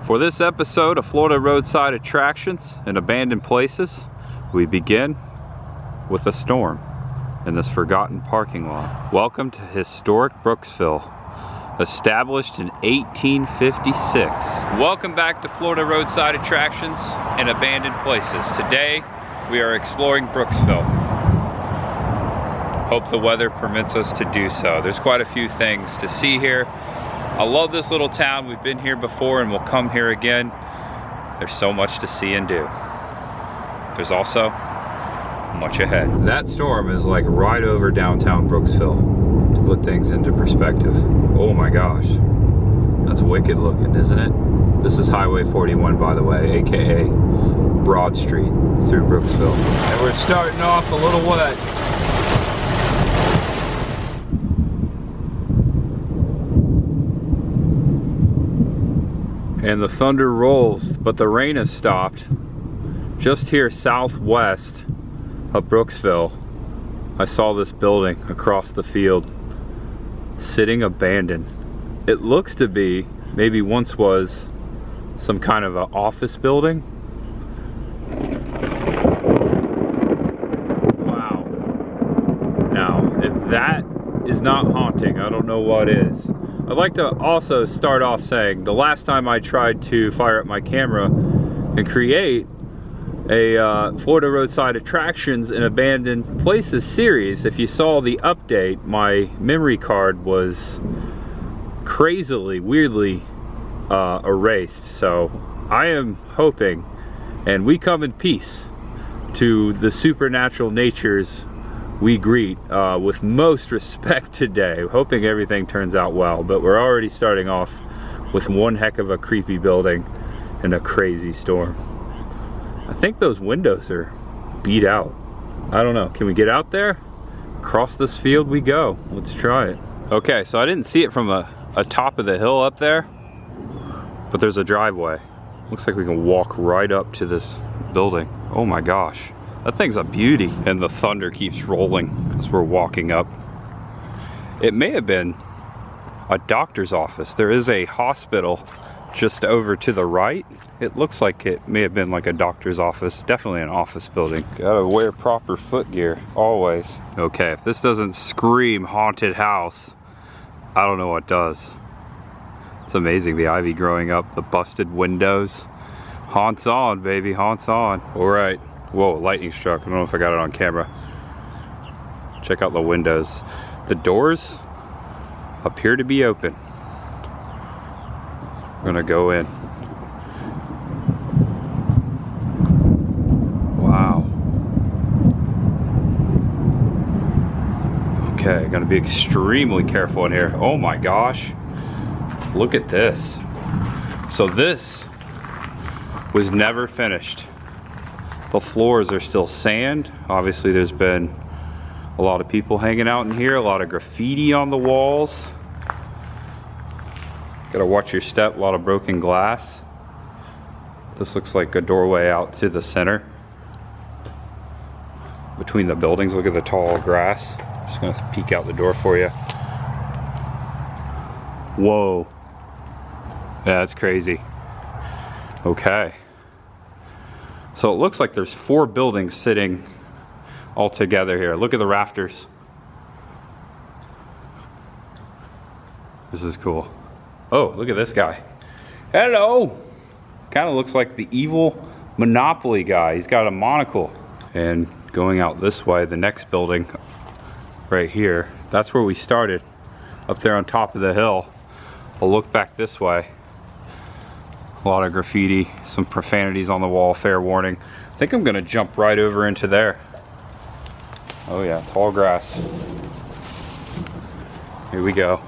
For this episode of Florida Roadside Attractions and Abandoned Places, we begin with a storm in this forgotten parking lot. Welcome to historic Brooksville, established in 1856. Welcome back to Florida Roadside Attractions and Abandoned Places. Today, we are exploring Brooksville. Hope the weather permits us to do so. There's quite a few things to see here. I love this little town. We've been here before and we'll come here again. There's so much to see and do. There's also much ahead. That storm is like right over downtown Brooksville, to put things into perspective. Oh my gosh. That's wicked looking, isn't it? This is Highway 41, by the way, aka Broad Street through Brooksville. And we're starting off a little wet. And the thunder rolls, but the rain has stopped. Just here southwest of Brooksville, I saw this building across the field sitting abandoned. It looks to be, maybe once was, some kind of an office building. Wow. Now, if that is not haunting, I don't know what is. I'd like to also start off saying the last time I tried to fire up my camera and create a Florida Roadside Attractions and Abandoned Places series, if you saw the update, my memory card was crazily, weirdly erased. So I am hoping, and we come in peace to the supernatural natures we greet with most respect today, hoping everything turns out well. But we're already starting off with one heck of a creepy building and a crazy storm. I think those windows are beat out. I don't know, can we get out there? Across this field we go. Let's try it. Okay, so I didn't see it from a top of the hill up there, but there's a driveway. Looks like we can walk right up to this building. Oh my gosh. That thing's a beauty. And the thunder keeps rolling as we're walking up. It may have been a doctor's office. There is a hospital just over to the right. It looks like it may have been like a doctor's office. Definitely an office building. Gotta wear proper foot gear, always. Okay, if this doesn't scream haunted house, I don't know what does. It's amazing, the ivy growing up, the busted windows. Haunts on, baby, haunts on. All right. Whoa, lightning struck. I don't know if I got it on camera. Check out the windows. The doors appear to be open. We're gonna go in. Wow. Okay, gotta be extremely careful in here. Oh my gosh. Look at this. So this was never finished. The floors are still sand. Obviously there's been a lot of people hanging out in here, a lot of graffiti on the walls. Gotta watch your step, a lot of broken glass. This looks like a doorway out to the center. Between the buildings, look at the tall grass. Just gonna peek out the door for you. Whoa. Yeah, that's crazy. Okay. So it looks like there's 4 buildings sitting all together here. Look at the rafters. This is cool. Oh, look at this guy. Hello. Kind of looks like the evil Monopoly guy. He's got a monocle. And going out this way, the next building right here, that's where we started, up there on top of the hill. I'll look back this way. A lot of graffiti, some profanities on the wall, fair warning. I think I'm gonna jump right over into there. Oh yeah, tall grass. Here we go.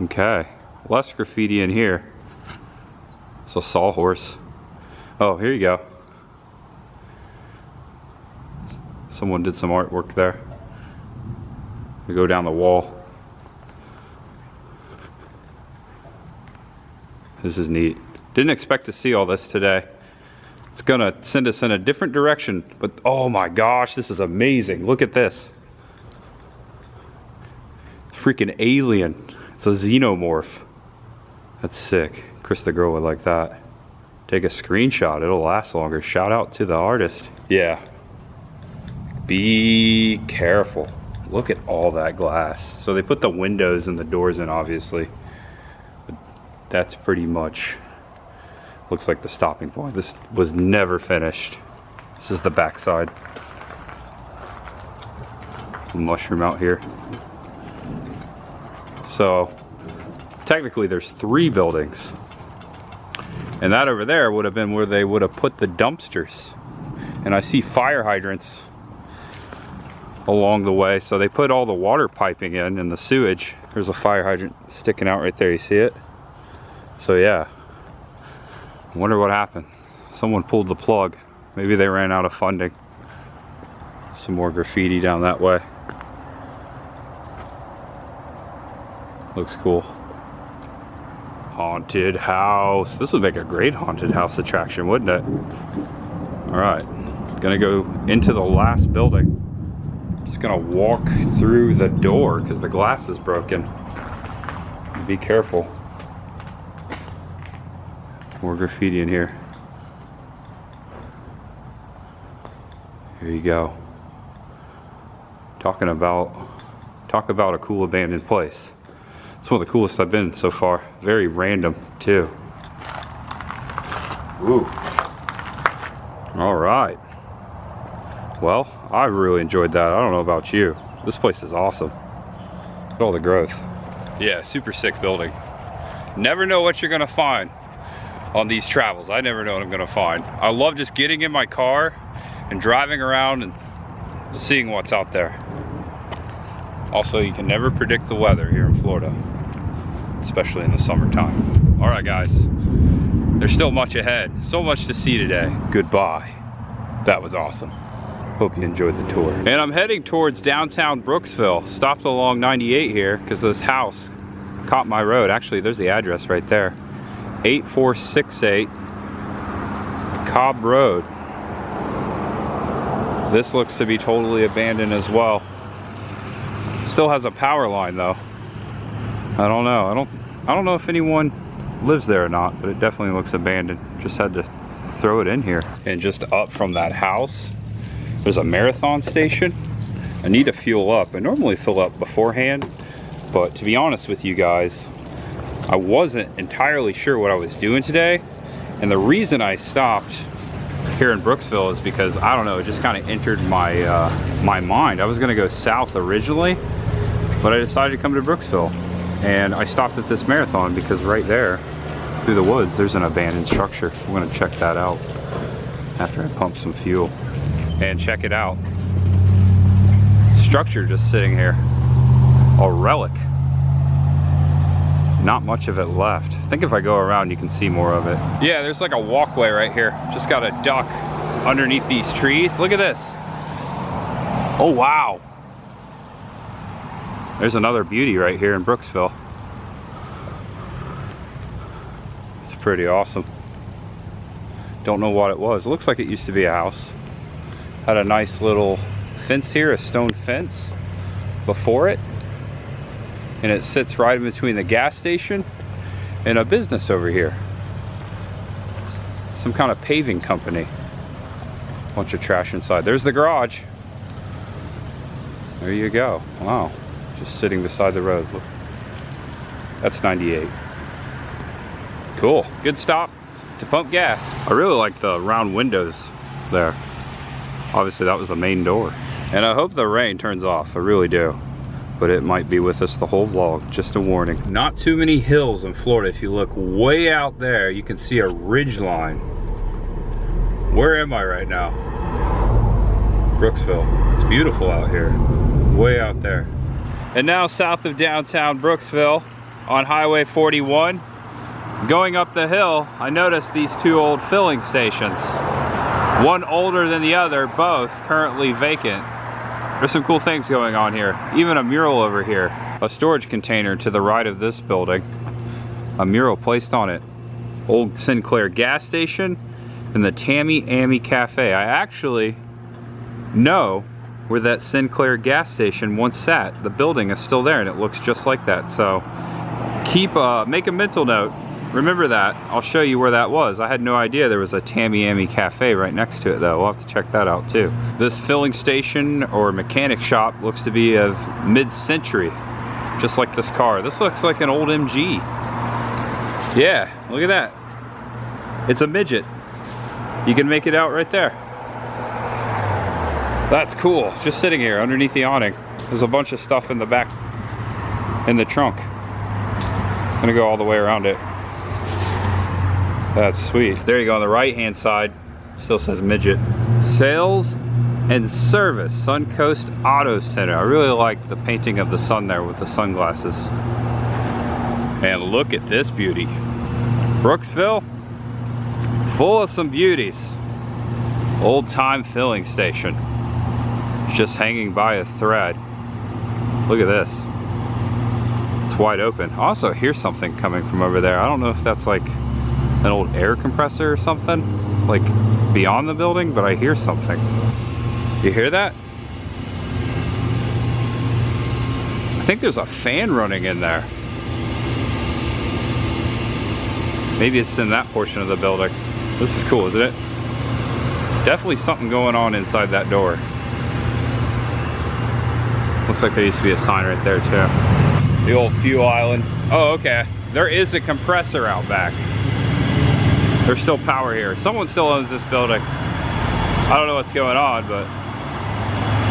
Okay, less graffiti in here. It's a sawhorse. Oh, here you go. Someone did some artwork there. We go down the wall. This is neat. Didn't expect to see all this today. It's gonna send us in a different direction, but oh my gosh, this is amazing. Look at this. Freaking alien. It's a xenomorph. That's sick. Chris the girl would like that. Take a screenshot, it'll last longer. Shout out to the artist. Yeah. Be careful. Look at all that glass. So they put the windows and the doors in, obviously. But that's pretty much, looks like the stopping point. This was never finished. This is the backside. Mushroom out here. So technically there's 3 buildings. And that over there would have been where they would have put the dumpsters. And I see fire hydrants along the way. So they put all the water piping in and the sewage. There's a fire hydrant sticking out right there, you see it? So yeah, I wonder what happened. Someone pulled the plug. Maybe they ran out of funding. Some more graffiti down that way. Looks cool. Haunted house. This would make a great haunted house attraction, wouldn't it? All right, gonna go into the last building. Just gonna walk through the door because the glass is broken. Be careful. More graffiti in here. Here you go. Talk about a cool abandoned place. It's one of the coolest I've been so far. Very random too. Ooh. All right. Well, I really enjoyed that. I don't know about you. This place is awesome. Look at all the growth. Yeah, super sick building. Never know what you're gonna find on these travels. I never know what I'm gonna find. I love just getting in my car and driving around and seeing what's out there. Also, you can never predict the weather here in Florida, especially in the summertime. All right, guys, there's still much ahead. So much to see today. Goodbye. That was awesome. Hope you enjoyed the tour. And I'm heading towards downtown Brooksville. Stopped along 98 here because this house caught my road. Actually, there's the address right there. 8468 Cobb Road. This looks to be totally abandoned as well. Still has a power line though. I don't know. I don't know if anyone lives there or not, but it definitely looks abandoned. Just had to throw it in here. And just up from that house, there's a marathon station. I need to fuel up. I normally fill up beforehand, but to be honest with you guys, I wasn't entirely sure what I was doing today. And the reason I stopped here in Brooksville is because, I don't know, it just kind of entered my my mind. I was gonna go south originally, but I decided to come to Brooksville. And I stopped at this marathon because right there, through the woods, there's an abandoned structure. I'm gonna check that out after I pump some fuel. And check it out. Structure just sitting here. A relic. Not much of it left. I think if I go around you can see more of it. Yeah, there's like a walkway right here. Just got a duck underneath these trees. Look at this. Oh wow. There's another beauty right here in Brooksville. It's pretty awesome. Don't know what it was. It looks like it used to be a house. Had a nice little fence here, a stone fence before it. And it sits right in between the gas station and a business over here. Some kind of paving company. Bunch of trash inside. There's the garage. There you go. Wow. Just sitting beside the road. Look. That's 98. Cool. Good stop to pump gas. I really like the round windows there. Obviously that was the main door. And I hope the rain turns off. I really do. But it might be with us the whole vlog. Just a warning. Not too many hills in Florida. If you look way out there, you can see a ridge line. Where am I right now? Brooksville. It's beautiful out here. Way out there. And now south of downtown Brooksville on Highway 41. Going up the hill, I noticed these two old filling stations. One older than the other, both currently vacant. There's some cool things going on here. Even a mural over here. A storage container to the right of this building. A mural placed on it. Old Sinclair Gas Station and the Tammy Amy Cafe. I actually know where that Sinclair Gas Station once sat. The building is still there and it looks just like that. So keep, make a mental note. remember that. I'll show you where that was. I had no idea there was a Tammy Cafe right next to it though. We'll have to check that out too. This filling station or mechanic shop looks to be of mid-century, just like this car. This looks like an old MG. Yeah, look at that. It's a midget. You can make it out right there. That's cool. Just sitting here underneath the awning. There's a bunch of stuff in the back, in the trunk. I'm gonna go all the way around it. That's sweet. There you go on the right hand side. Still says midget. Sales and service, Suncoast Auto Center. I really like the painting of the sun there with the sunglasses. And look at this beauty. Brooksville, full of some beauties. Old time filling station. Just hanging by a thread. Look at this. It's wide open. Also hear something coming from over there. I don't know if that's like an old air compressor or something, like beyond the building, but I hear something. You hear that? I think there's a fan running in there. Maybe it's in that portion of the building. This is cool, isn't it? Definitely something going on inside that door. Looks like there used to be a sign right there too. The old fuel island. Oh, okay. There is a compressor out back. There's still power here. Someone still owns this building. I don't know what's going on, but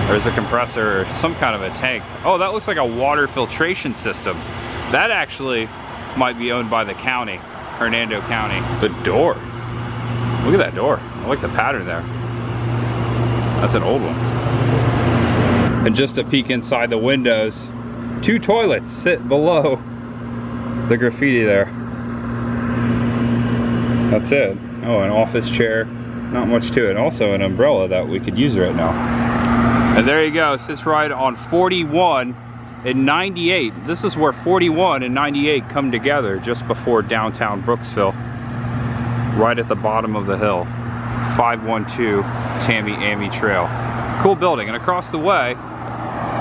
there's a compressor or some kind of a tank. Oh, that looks like a water filtration system. That actually might be owned by the county, Hernando County. The door. Look at that door. I like the pattern there. That's an old one. And just a peek inside the windows, 2 toilets sit below the graffiti there. That's it. Oh, an office chair. Not much to it. Also an umbrella that we could use right now. And there you go. Sits right on 41 and 98. This is where 41 and 98 come together just before downtown Brooksville. Right at the bottom of the hill. 512 Tammy Trail. Cool building. And across the way,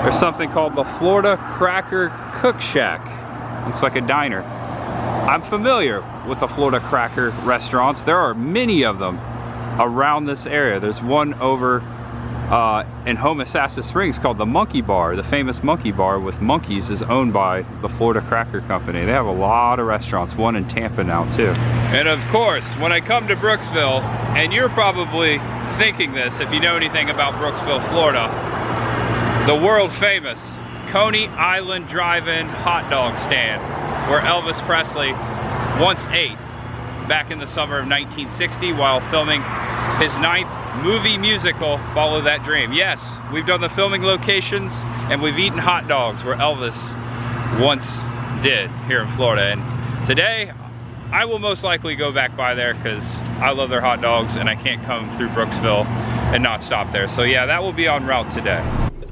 there's something called the Florida Cracker Cook Shack. Looks like a diner. I'm familiar with the Florida Cracker restaurants. There are many of them around this area. There's one over in Homosassa Springs called the Monkey Bar. The famous Monkey Bar with monkeys is owned by the Florida Cracker Company. They have a lot of restaurants, one in Tampa now too. And of course, when I come to Brooksville, and you're probably thinking this if you know anything about Brooksville, Florida, the world famous Coney Island Drive-In hot dog stand, where Elvis Presley once ate back in the summer of 1960 while filming his 9th movie musical, Follow That Dream. Yes, we've done the filming locations and we've eaten hot dogs where Elvis once did here in Florida. And today, I will most likely go back by there because I love their hot dogs and I can't come through Brooksville and not stop there. So yeah, that will be en route today.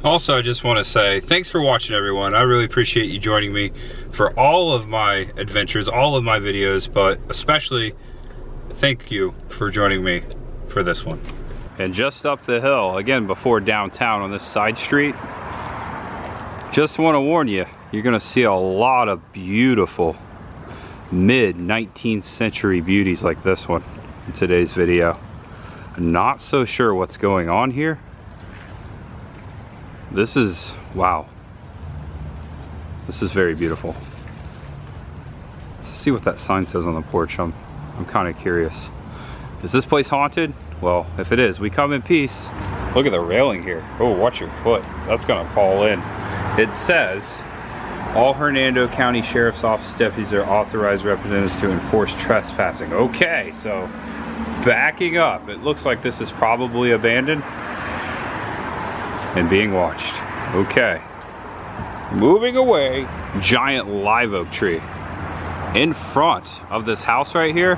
Also, I just want to say thanks for watching, everyone. I really appreciate you joining me for all of my adventures, all of my videos, but especially thank you for joining me for this one. And just up the hill, again, before downtown on this side street, just want to warn you, you're going to see a lot of beautiful mid-19th century beauties like this one in today's video. I'm not so sure what's going on here. This is, wow. This is very beautiful. Let's see what that sign says on the porch. I'm kind of curious. Is this place haunted? Well, if it is, we come in peace. Look at the railing here. Oh, watch your foot. That's gonna fall in. It says, all Hernando County Sheriff's Office deputies are authorized representatives to enforce trespassing. Okay, so backing up. It looks like this is probably abandoned and being watched. Okay. Moving away. Giant live oak tree in front of this house right here.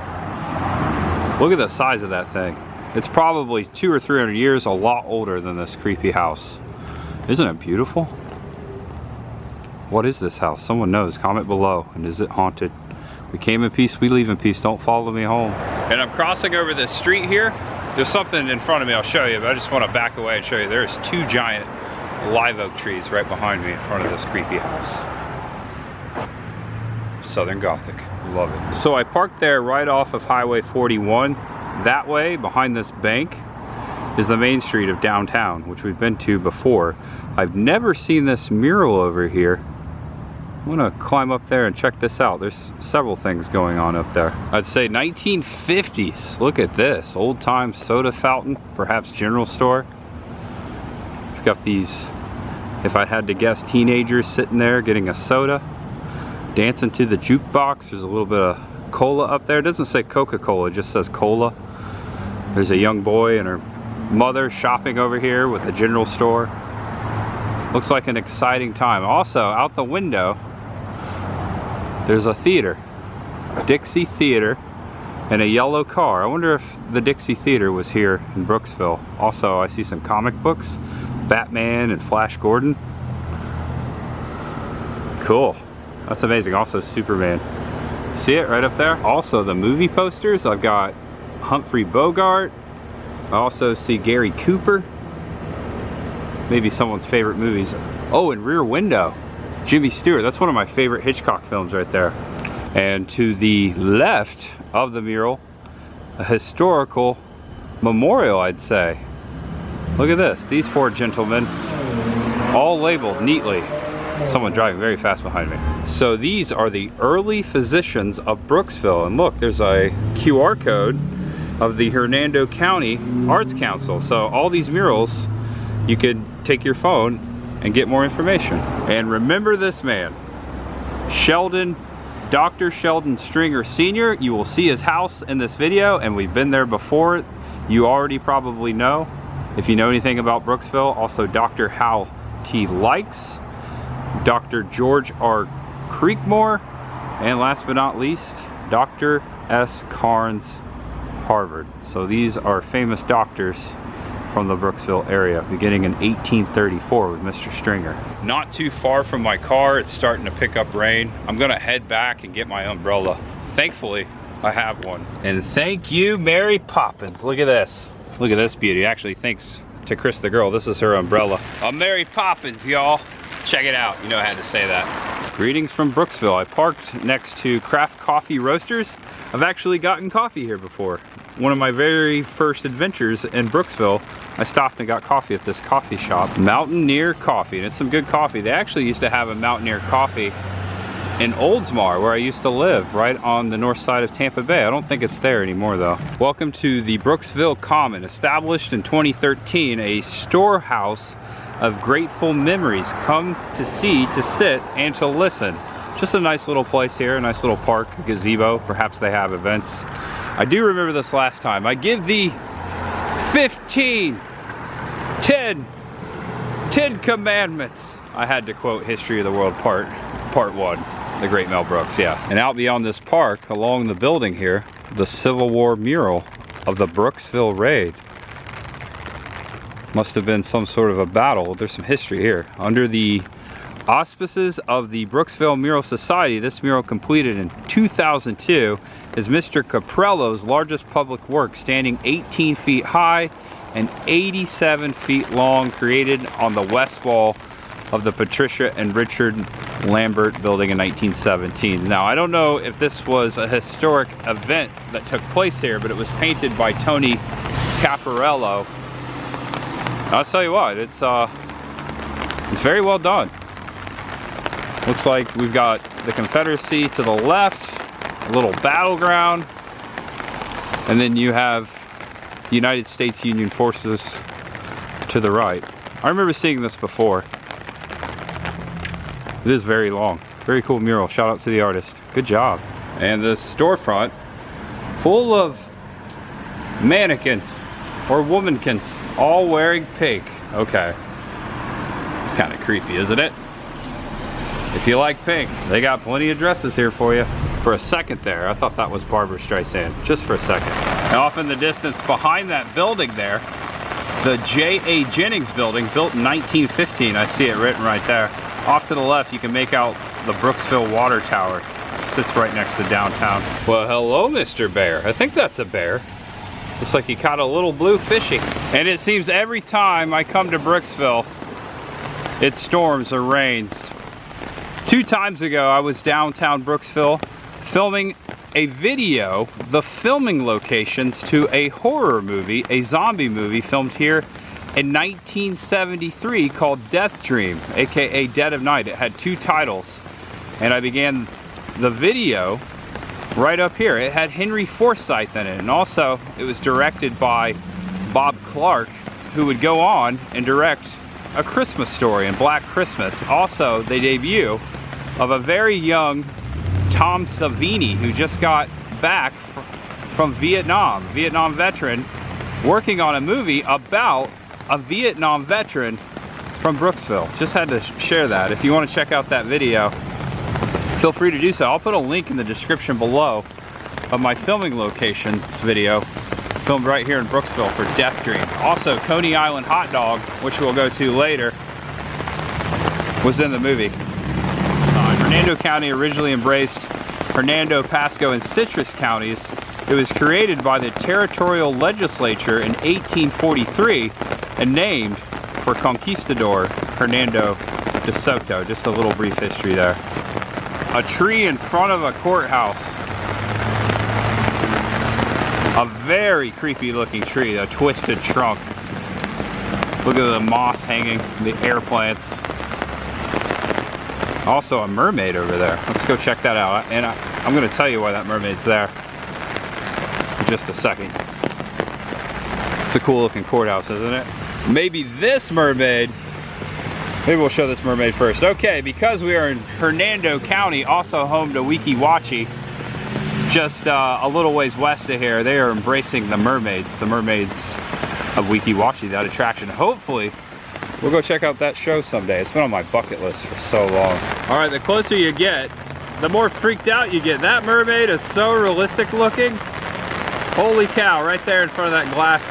Look at the size of that thing. It's probably 200 or 300 years, a lot older than this creepy house. Isn't it beautiful? What is this house? Someone knows. Comment below. And is it haunted? We came in peace, we leave in peace. Don't follow me home. And I'm crossing over this street here. There's something in front of me I'll show you, but I just want to back away and show you. There's 2 giant live oak trees right behind me in front of this creepy house. Southern Gothic. Love it. So I parked there right off of Highway 41. That way, behind this bank, is the main street of downtown, which we've been to before. I've never seen this mural over here. I'm gonna climb up there and check this out. There's several things going on up there. I'd say 1950s. Look at this. Old time soda fountain, perhaps general store. We've got these, if I had to guess, teenagers sitting there getting a soda, dancing to the jukebox. There's a little bit of cola up there. It doesn't say Coca-Cola, it just says cola. There's a young boy and her mother shopping over here with the general store. Looks like an exciting time. Also, out the window, there's a theater, Dixie Theater, and a yellow car. I wonder if the Dixie Theater was here in Brooksville. Also, I see some comic books, Batman and Flash Gordon. Cool, that's amazing. Also Superman. See it right up there? Also the movie posters. I've got Humphrey Bogart. I also see Gary Cooper. Maybe someone's favorite movies. Oh, and Rear Window, Jimmy Stewart. That's one of my favorite Hitchcock films right there. And to the left of the mural, a historical memorial, I'd say. Look at this. These four gentlemen, all labeled neatly. Someone driving very fast behind me. So these are the early physicians of Brooksville. And look, there's a QR code of the Hernando County Arts Council. So all these murals, you could take your phone and get more information. And remember this man, Sheldon, Dr. Sheldon Stringer Sr. You will see his house in this video, and we've been there before. You already probably know, if you know anything about Brooksville. Also Dr. Hal T. Likes, Dr. George R. Creekmore, and last but not least, Dr. S. Carnes, Harvard. So these are famous doctors from the Brooksville area, beginning in 1834 with Mr. Stringer. Not too far from my car, it's starting to pick up rain. I'm gonna head back and get my umbrella. Thankfully, I have one. And thank you, Mary Poppins. Look at this. Look at this beauty. Actually, thanks to Chris the girl, this is her umbrella. A Mary Poppins, y'all. Check it out, you know I had to say that. Greetings from Brooksville. I parked next to Craft Coffee Roasters. I've actually gotten coffee here before. One of my very first adventures in Brooksville, I stopped and got coffee at this coffee shop, Mountaineer Coffee, and it's some good coffee. They actually used to have a Mountaineer Coffee in Oldsmar, where I used to live, right on the north side of Tampa Bay. I don't think it's there anymore though. Welcome to the Brooksville Common, established in 2013, a storehouse of grateful memories. Come to see, to sit, and to listen. Just a nice little place here, a nice little park, a gazebo. Perhaps they have events. I do remember this last time. I give thee 10 commandments. I had to quote History of the World Part 1, the great Mel Brooks, yeah. And out beyond this park, along the building here, the Civil War mural of the Brooksville Raid. Must have been some sort of a battle. There's some history here. Under the auspices of the Brooksville Mural Society, this mural, completed in 2002, is Mr. Caprello's largest public work, standing 18 feet high and 87 feet long, created on the west wall of the Patricia and Richard Lambert building in 1917. Now, I don't know if this was a historic event that took place here, but it was painted by Tony Caparello. I'll tell you what, it's very well done. Looks like we've got the Confederacy to the left, a little battleground, and then you have the United States Union forces to the right. I remember seeing this before. It is very long. Very cool mural. Shout out to the artist. Good job. And the storefront, full of mannequins or womankins, all wearing pink. Okay. It's kind of creepy, isn't it? If you like pink, they got plenty of dresses here for you. For a second there, I thought that was Barbara Streisand. Just for a second. And off in the distance behind that building there, the J.A. Jennings building, built in 1915. I see it written right there. Off to the left, you can make out the Brooksville Water Tower. It sits right next to downtown. Well, hello, Mr. Bear. I think that's a bear. Looks like he caught a little blue fishy. And it seems every time I come to Brooksville, it storms or rains. 2 times ago, I was downtown Brooksville filming a video, the filming locations to a horror movie, a zombie movie filmed here in 1973 called Deathedream, aka Dead of Night. It had 2 titles, and I began the video right up here. It had Henry Forsyth in it, and also it was directed by Bob Clark, who would go on and direct A Christmas Story and Black Christmas. Also, the debut of a very young Tom Savini, who just got back from Vietnam veteran, working on a movie about a Vietnam veteran from Brooksville. Just had to share that. If you want to check out that video, feel free to do so. I'll put a link in the description below of my filming locations video, filmed right here in Brooksville for Deathedream. Also, Coney Island hot dog, which we'll go to later, was in the movie. Hernando County originally embraced Hernando, Pasco, and Citrus counties. It was created by the territorial legislature in 1843 and named for Conquistador Hernando de Soto. Just a little brief history there. A tree in front of a courthouse. A very creepy looking tree, a twisted trunk. Look at the moss hanging, the air plants. Also a mermaid over there. Let's go check that out. And I'm going to tell you why that mermaid's there in just a second. It's a cool looking courthouse, isn't it? Maybe this mermaid, maybe we'll show this mermaid first. Okay, because we are in Hernando County, also home to Weeki Wachee, just a little ways west of here, they are embracing the mermaids of Weeki Wachee, that attraction. Hopefully, we'll go check out that show someday. It's been on my bucket list for so long. All right, the closer you get, the more freaked out you get. That mermaid is so realistic looking. Holy cow, right there in front of that glass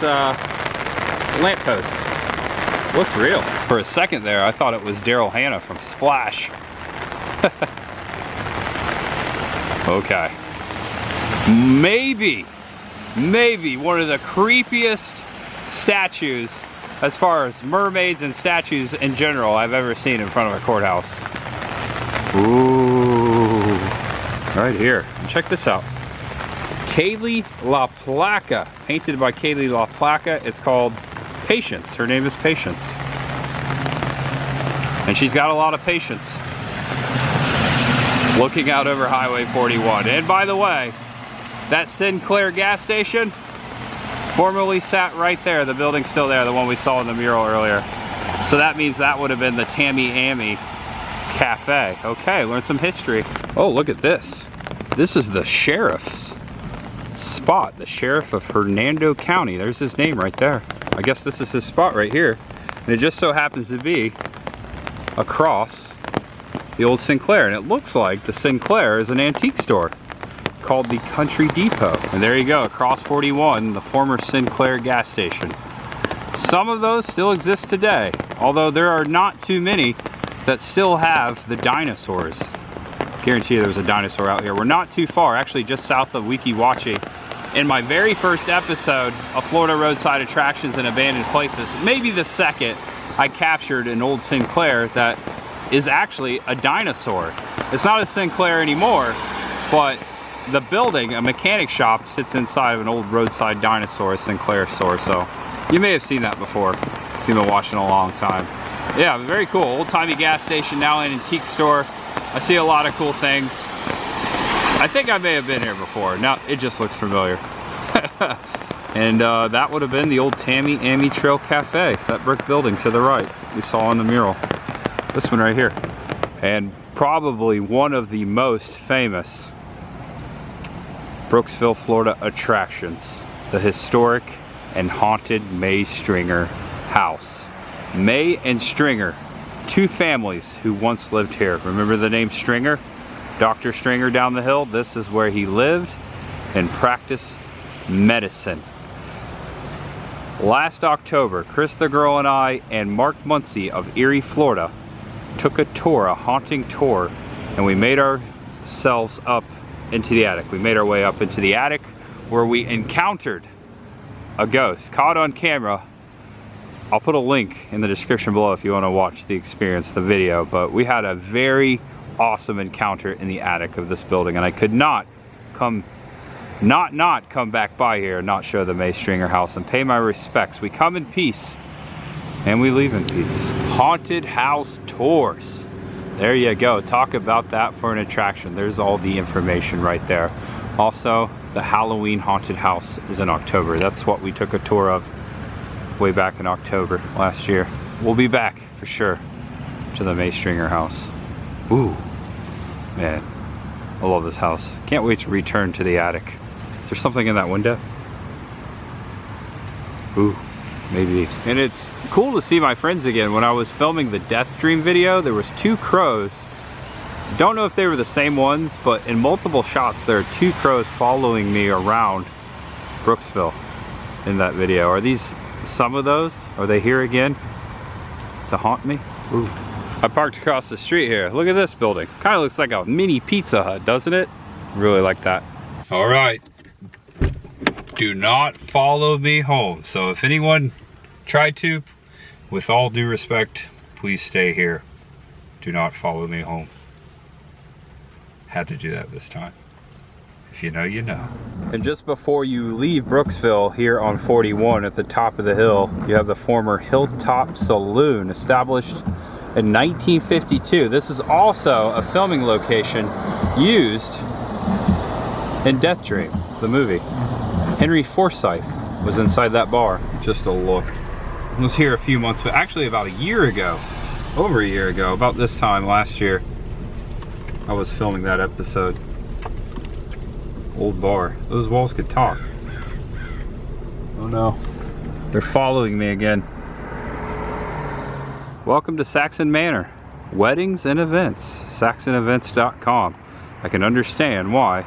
lamppost. Looks real. For a second there, I thought it was Daryl Hannah from Splash. Okay. Maybe one of the creepiest statues, as far as mermaids and statues in general, I've ever seen in front of a courthouse. Ooh, right here. Check this out. Kaylee La Placa, painted by Kaylee La Placa. It's called Patience. Her name is Patience. And she's got a lot of patience. Looking out over Highway 41. And by the way, that Sinclair Gas Station formerly sat right there. The building's still there, the one we saw in the mural earlier. So that means that would have been the Tammy Amy Cafe. Okay, learn some history. Oh, look at this. This is the sheriff's spot, the sheriff of Hernando County. There's his name right there. I guess this is his spot right here. And it just so happens to be across the old Sinclair. And it looks like the Sinclair is an antique store called the Country Depot. And there you go, across 41, the former Sinclair Gas Station. Some of those still exist today, although there are not too many that still have the dinosaurs. Guarantee you there was a dinosaur out here. We're not too far, actually just south of Weeki Wachee. In my very first episode of Florida Roadside Attractions and Abandoned Places, maybe the second, I captured an old Sinclair that is actually a dinosaur. It's not a Sinclair anymore, but the building, a mechanic shop, sits inside of an old roadside dinosaur, a Sinclair store. So you may have seen that before if you've been watching a long time. Yeah, very cool. Old-timey gas station, now an antique store. I see a lot of cool things. I think I may have been here before. Now it just looks familiar. And that would have been the old Tammy Amy Trail Cafe, that brick building to the right we saw on the mural. This one right here. And probably one of the most famous Brooksville, Florida attractions, the historic and haunted May Stringer house. May and Stringer, 2 families who once lived here. Remember the name Stringer? Dr. Stringer down the hill? This is where he lived and practiced medicine. Last October, Chris the Girl and I and Mark Muncie of Erie, Florida took a tour, a haunting tour, and we made ourselves up into the attic. We made our way up into the attic where we encountered a ghost, caught on camera. I'll put a link in the description below if you want to watch the experience, the video, but we had a very awesome encounter in the attic of this building, and I could not come back by here and not show the May Stringer house and pay my respects. We come in peace and we leave in peace. Haunted house tours. There you go. Talk about that for an attraction. There's all the information right there. Also, the Halloween haunted house is in October. That's what we took a tour of way back in October last year. We'll be back for sure to the May Stringer house. Ooh, man, I love this house. Can't wait to return to the attic. Is there something in that window? Ooh, maybe. And it's cool to see my friends again. When I was filming the Deathedream video, there was 2 crows. Don't know if they were the same ones, but in multiple shots there are 2 crows following me around Brooksville in that video. Are these some of those? Are they here again to haunt me? Ooh. I parked across the street here. Look at this building. Kind of looks like a mini Pizza Hut, doesn't it? Really like that. All right. Do not follow me home. So if anyone tried to, with all due respect, please stay here. Do not follow me home. Had to do that this time. If you know, you know. And just before you leave Brooksville here on 41 at the top of the hill, you have the former Hilltop Saloon, established in 1952. This is also a filming location used in Deathedream, the movie. Henry Forsyth was inside that bar. Just a look. I was here a few months, but actually about a year ago, over a year ago, about this time last year, I was filming that episode. Old bar. Those walls could talk. Oh no. They're following me again. Welcome to Saxon Manor. Weddings and events. SaxonEvents.com. I can understand why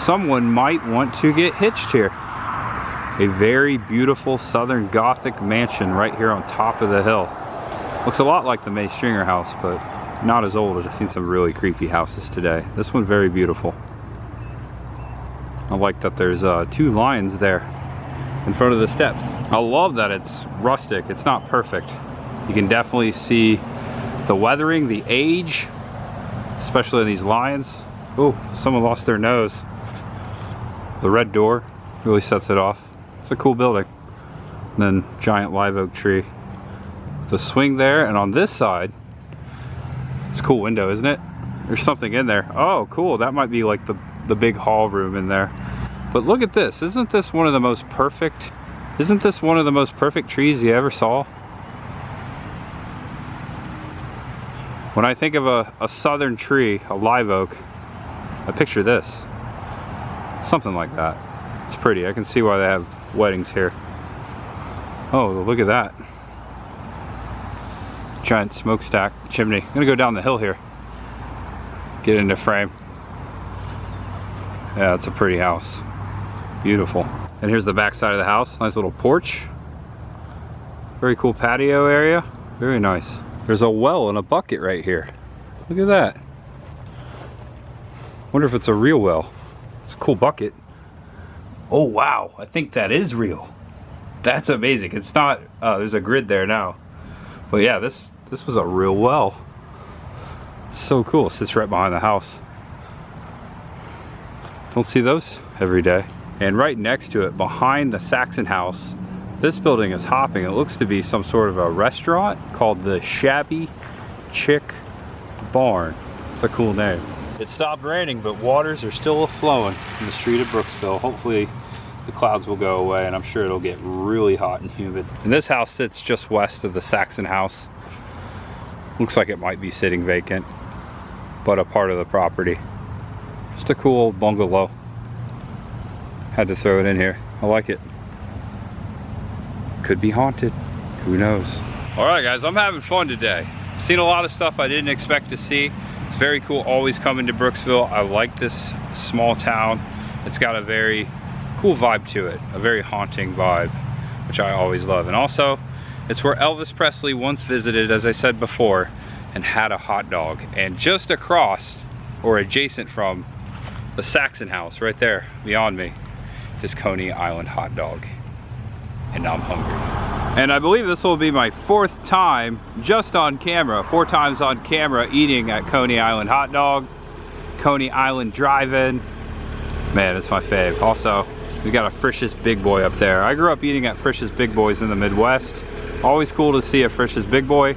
someone might want to get hitched here. A very beautiful Southern Gothic mansion right here on top of the hill. Looks a lot like the May Stringer house, but not as old. I've seen some really creepy houses today. This one very beautiful. I like that there's 2 lions there in front of the steps. I love that it's rustic. It's not perfect. You can definitely see the weathering, the age, especially in these lions. Oh, someone lost their nose. The red door really sets it off. It's a cool building. And then giant live oak tree with a swing there, and on this side, it's a cool window, isn't it? There's something in there. Oh, cool. That might be like the big hall room in there. But look at this. Isn't this one of the most perfect trees you ever saw? When I think of a southern tree, a live oak, I picture this. Something like that. It's pretty. I can see why they have weddings here. Oh, look at that. Giant smokestack chimney. I'm gonna go down the hill here. Get into frame. Yeah, it's a pretty house. Beautiful. And here's the back side of the house. Nice little porch. Very cool patio area. Very nice. There's a well and a bucket right here. Look at that. Wonder if it's a real well. It's a cool bucket. Oh wow, I think that is real. That's amazing. It's not, there's a grid there now. But yeah, this was a real well. It's so cool. It sits right behind the house. Don't see those every day. And right next to it, behind the Saxon house, this building is hopping. It looks to be some sort of a restaurant called the Shabby Chick Barn. It's a cool name. It stopped raining, but waters are still flowing in the street of Brooksville. Hopefully the clouds will go away, and I'm sure it'll get really hot and humid. And this house sits just west of the Saxon house. Looks like it might be sitting vacant, but a part of the property. Just a cool old bungalow. Had to throw it in here. I like it. Could be haunted. Who knows? All right, guys, I'm having fun today. Seen a lot of stuff I didn't expect to see. It's very cool always coming to Brooksville. I like this small town. It's got a very cool vibe to it, a very haunting vibe, which I always love. And also, it's where Elvis Presley once visited, as I said before, and had a hot dog. And just across, or adjacent from, the Saxon house right there beyond me is Coney Island hot dog. And I'm hungry. And I believe this will be my 4th time just on camera, 4 times on camera eating at Coney Island Hot Dog, Coney Island Drive-In. Man, it's my fave. Also, we got a Frisch's Big Boy up there. I grew up eating at Frisch's Big Boys in the Midwest. Always cool to see a Frisch's Big Boy.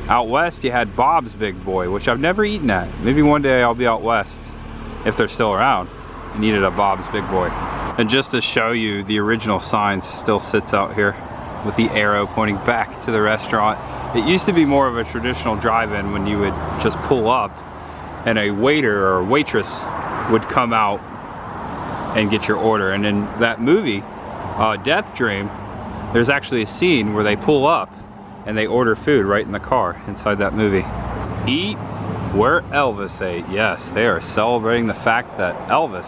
Out west, you had Bob's Big Boy, which I've never eaten at. Maybe one day I'll be out west, if they're still around, and eat at a Bob's Big Boy. And just to show you, the original sign still sits out here with the arrow pointing back to the restaurant. It used to be more of a traditional drive-in when you would just pull up and a waiter or waitress would come out and get your order. And in that movie, Deathedream, there's actually a scene where they pull up and they order food right in the car inside that movie. Eat where Elvis ate. Yes, they are celebrating the fact that Elvis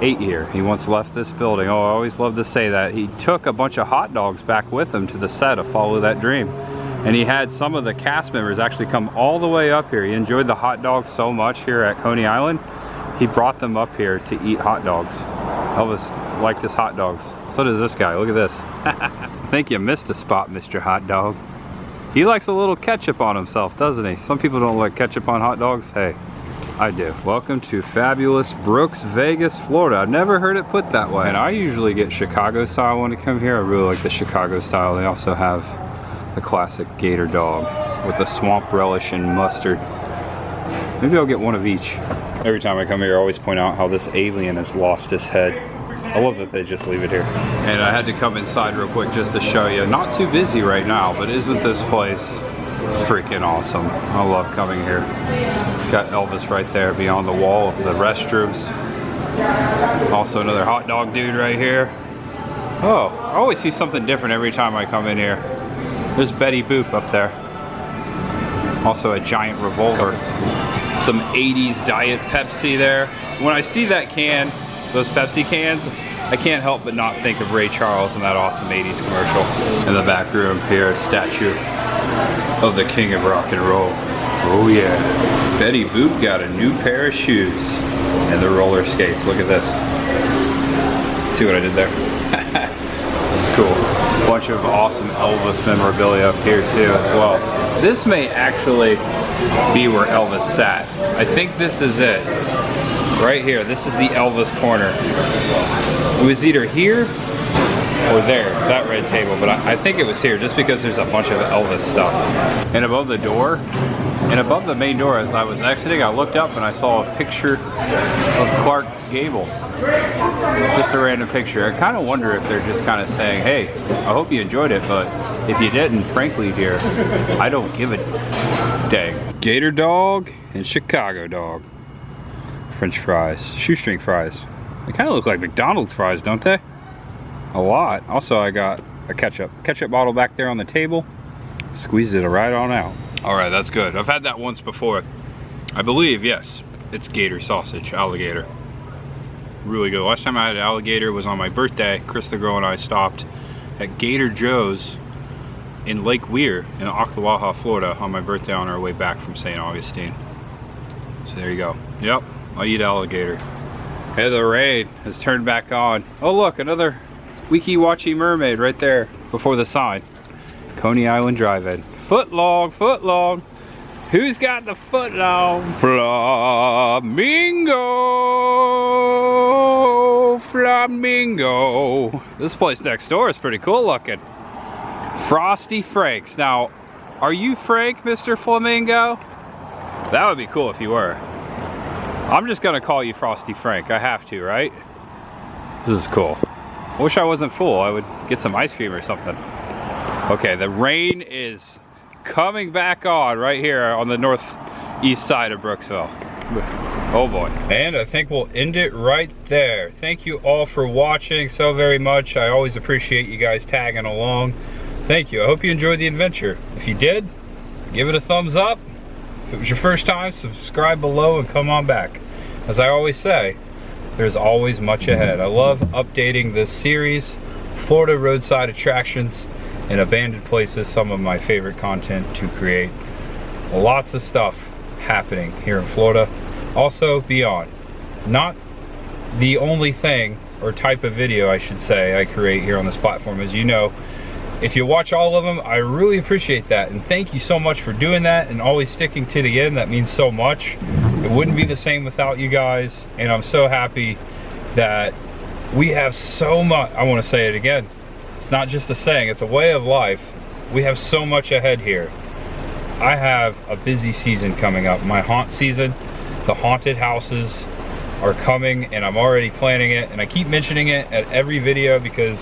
ate here. He once left this building. Oh, I always love to say that. He took a bunch of hot dogs back with him to the set of Follow That Dream. And he had some of the cast members actually come all the way up here. He enjoyed the hot dogs so much here at Coney Island, he brought them up here to eat hot dogs. Elvis liked his hot dogs. So does this guy. Look at this. I think you missed a spot, Mr. Hot Dog. He likes a little ketchup on himself, doesn't he? Some people don't like ketchup on hot dogs. Hey, I do. Welcome to fabulous Brooks, Vegas, Florida. I've never heard it put that way. And I usually get Chicago style when I come here. I really like the Chicago style. They also have the classic gator dog with the swamp relish and mustard. Maybe I'll get one of each. Every time I come here, I always point out how this alien has lost his head. I love that they just leave it here. And I had to come inside real quick just to show you. Not too busy right now, but isn't this place freaking awesome? I love coming here. Got Elvis right there beyond the wall of the restrooms. Also another hot dog dude right here. Oh, I always see something different every time I come in here. There's Betty Boop up there. Also a giant revolver. Some 80s Diet Pepsi there. When I see that can, those Pepsi cans, I can't help but not think of Ray Charles in that awesome 80s commercial. In the back room here, a statue of the king of rock and roll. Oh yeah. Betty Boop got a new pair of shoes and the roller skates. Look at this. See what I did there? This is cool. Bunch of awesome Elvis memorabilia up here too as well. This may actually be where Elvis sat. I think this is it. Right here, this is the Elvis corner. It was either here or there, that red table, but I think it was here just because there's a bunch of Elvis stuff. And above the door, and above the main door as I was exiting, I looked up and I saw a picture of Clark Gable. Just a random picture. I kind of wonder if they're just kind of saying, hey, I hope you enjoyed it, but if you didn't, frankly dear, I don't give a dang. Gator dog and Chicago dog. French fries, shoestring fries. They kind of look like McDonald's fries, don't they? A lot. Also, I got a ketchup bottle back there on the table. Squeezed it right on out. All right, that's good. I've had that once before. I believe, yes, it's gator sausage, alligator. Really good. Last time I had alligator was on my birthday. Chris the girl and I stopped at Gator Joe's in Lake Weir in Ocklawaha, Florida on my birthday on our way back from St. Augustine. So there you go. Yep, I eat alligator. Hey, the rain has turned back on. Oh look, another Weeki-Watchy mermaid right there before the sign. Coney Island Drive-In. Foot long, foot long. Who's got the foot long? Flamingo, flamingo. This place next door is pretty cool looking. Frosty Franks. Now, are you Frank, Mr. Flamingo? That would be cool if you were. I'm just gonna call you Frosty Frank. I have to, right? This is cool. I wish I wasn't full. I would get some ice cream or something. Okay, the rain is coming back on right here on the northeast side of Brooksville. Oh boy. And I think we'll end it right there. Thank you all for watching so very much. I always appreciate you guys tagging along. Thank you. I hope you enjoyed the adventure. If you did, give it a thumbs up. If it was your first time, subscribe below and come on back. As I always say, there's always much ahead. I love updating this series, Florida roadside attractions and abandoned places, some of my favorite content to create. Lots of stuff happening here in Florida. Also beyond. Not the only thing or type of video, I should say, I create here on this platform. As you know, If you watch all of them, I really appreciate that, and thank you so much for doing that and always sticking to the end. That means so much. It wouldn't be the same without you guys, and I'm so happy that we have so much. I want to say it again, it's not just a saying, it's a way of life. We have so much ahead here. I have a busy season coming up. My haunt season, the haunted houses are coming, and I'm already planning it, and I keep mentioning it at every video because,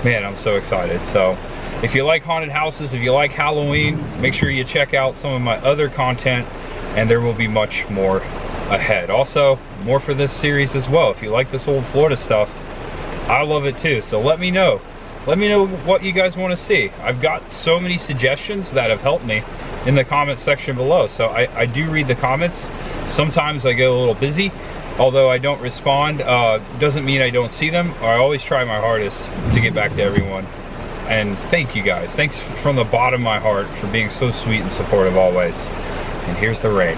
man, I'm so excited. So if you like haunted houses, if you like Halloween, make sure you check out some of my other content, and there will be much more ahead. Also, more for this series as well. If you like this old Florida stuff, I love it too. So let me know. Let me know what you guys want to see. I've got so many suggestions that have helped me in the comment section below. So I do read the comments. Sometimes I get a little busy. Although I don't respond, doesn't mean I don't see them. I always try my hardest to get back to everyone. And thank you guys. Thanks from the bottom of my heart for being so sweet and supportive always. And here's the rain.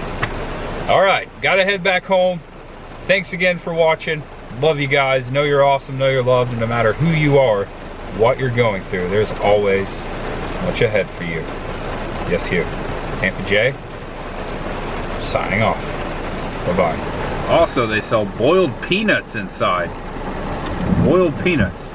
All right, gotta head back home. Thanks again for watching. Love you guys. Know you're awesome, know you're loved, and no matter who you are, what you're going through, there's always much ahead for you. Yes, you. Tampa J, signing off. Bye-bye. Also, they sell boiled peanuts inside. Boiled peanuts.